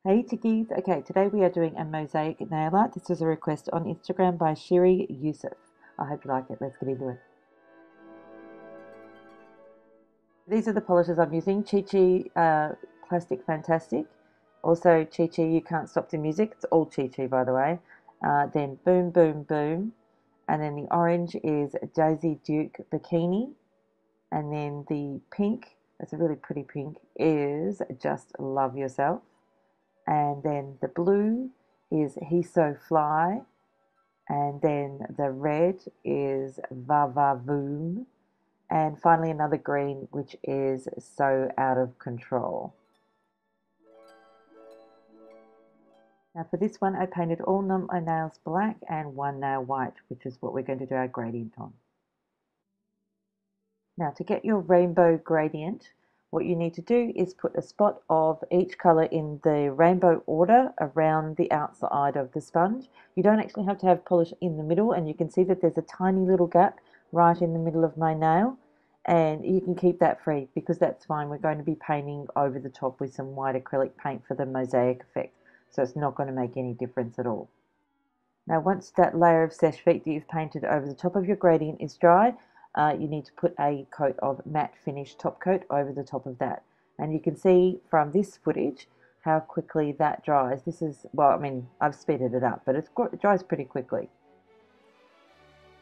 Hey Tickies, okay, today we are doing a mosaic nail art. This was a request on Instagram by Shiri Yusuf. I hope you like it. Let's get into it. These are the polishes I'm using. Chi Plastic Fantastic. Also Chi You Can't Stop the Music. It's all Chi by the way. Then Boom Boom Boom. And then the orange is Daisy Duke Bikini. And then the pink, it's a really pretty pink, is Just Love Yourself. And then the blue is He's So Fly, and then the red is Va Va Voom, and finally another green which is So Out of Control. Now for this one I painted all my nails black and one nail white, which is what we're going to do our gradient on. Now to get your rainbow gradient, what you need to do is put a spot of each color in the rainbow order around the outside of the sponge. You don't actually have to have polish in the middle, and you can see that there's a tiny little gap right in the middle of my nail, and you can keep that free because that's fine. We're going to be painting over the top with some white acrylic paint for the mosaic effect, so it's not going to make any difference at all. Now once that layer of Seche Vite that you've painted over the top of your gradient is dry, you need to put a coat of matte finish top coat over the top of that. And you can see from this footage how quickly that dries. This is, well, I mean, I've speeded it up, but it dries pretty quickly.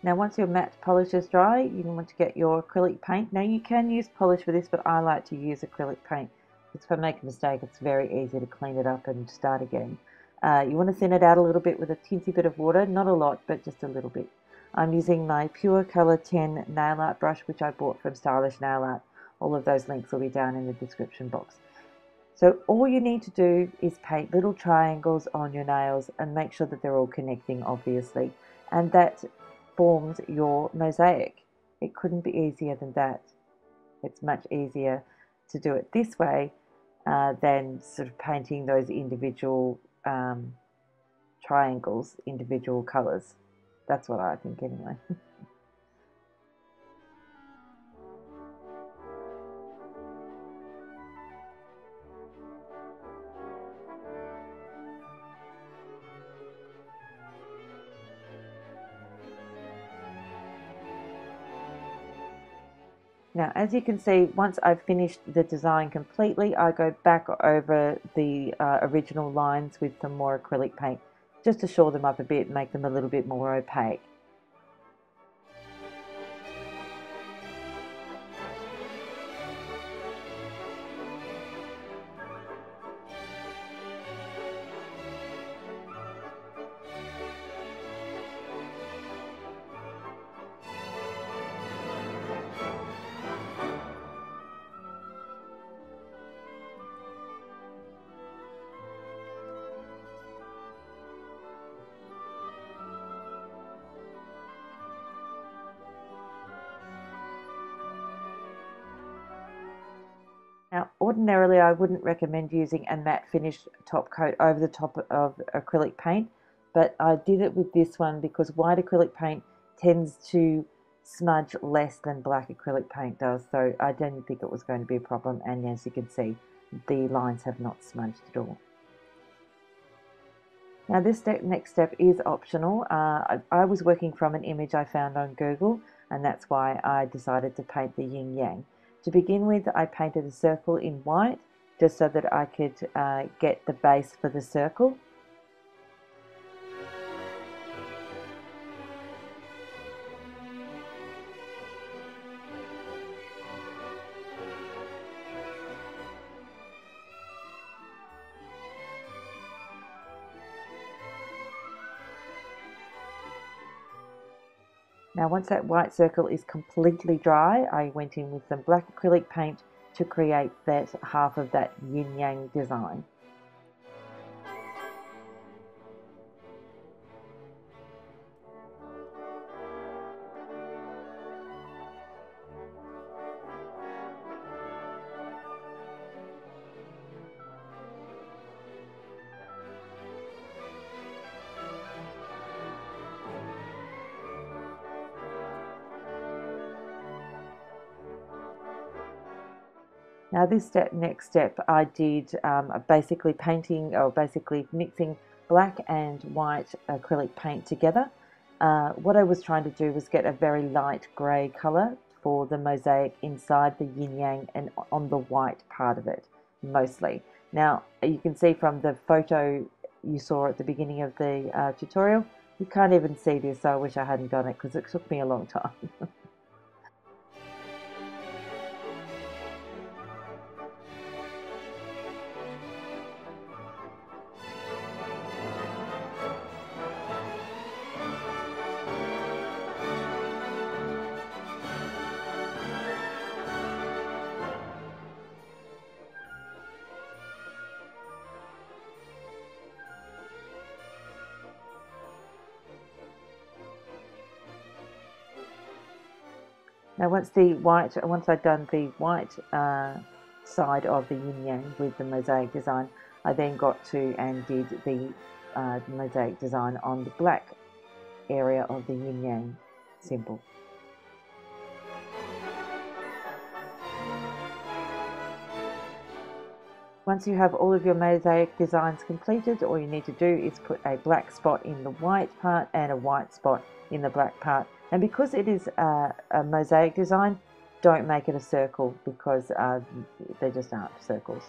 Now once your matte polish is dry, you want to get your acrylic paint. Now you can use polish for this, but I like to use acrylic paint. If I make a mistake, it's very easy to clean it up and start again. You want to thin it out a little bit with a teensy bit of water, not a lot, but just a little bit. I'm using my Pure Color 10 nail art brush, which I bought from Stylish Nail Art. All of those links will be down in the description box. So all you need to do is paint little triangles on your nails and make sure that they're all connecting, obviously. And that forms your mosaic. It couldn't be easier than that. It's much easier to do it this way than sort of painting those individual triangles, individual colors. That's what I think anyway. Now, as you can see, once I've finished the design completely, I go back over the original lines with some more acrylic paint, just to shore them up a bit, make them a little bit more opaque. Now, ordinarily I wouldn't recommend using a matte finish top coat over the top of acrylic paint, but I did it with this one because white acrylic paint tends to smudge less than black acrylic paint does, so I didn't think it was going to be a problem, and as you can see, the lines have not smudged at all. Now this next step is optional. I was working from an image I found on Google, and that's why I decided to paint the yin-yang. To begin with, I painted a circle in white just so that I could get the base for the circle. Now once that white circle is completely dry, I went in with some black acrylic paint to create that half of that yin-yang design. Now this next step I did basically painting, or basically mixing black and white acrylic paint together. What I was trying to do was get a very light grey colour for the mosaic inside the yin-yang and on the white part of it, mostly. Now, you can see from the photo you saw at the beginning of the tutorial, you can't even see this, so I wish I hadn't done it because it took me a long time. Now once I'd done the white side of the yin-yang with the mosaic design, I then got to and did the mosaic design on the black area of the yin-yang symbol. Once you have all of your mosaic designs completed, all you need to do is put a black spot in the white part and a white spot in the black part. And because it is a mosaic design, don't make it a circle because they just aren't circles.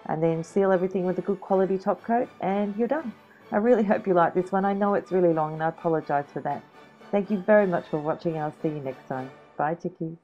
And then seal everything with a good quality top coat and you're done. I really hope you like this one. I know it's really long and I apologize for that. Thank you very much for watching. I'll see you next time. Bye, chickies.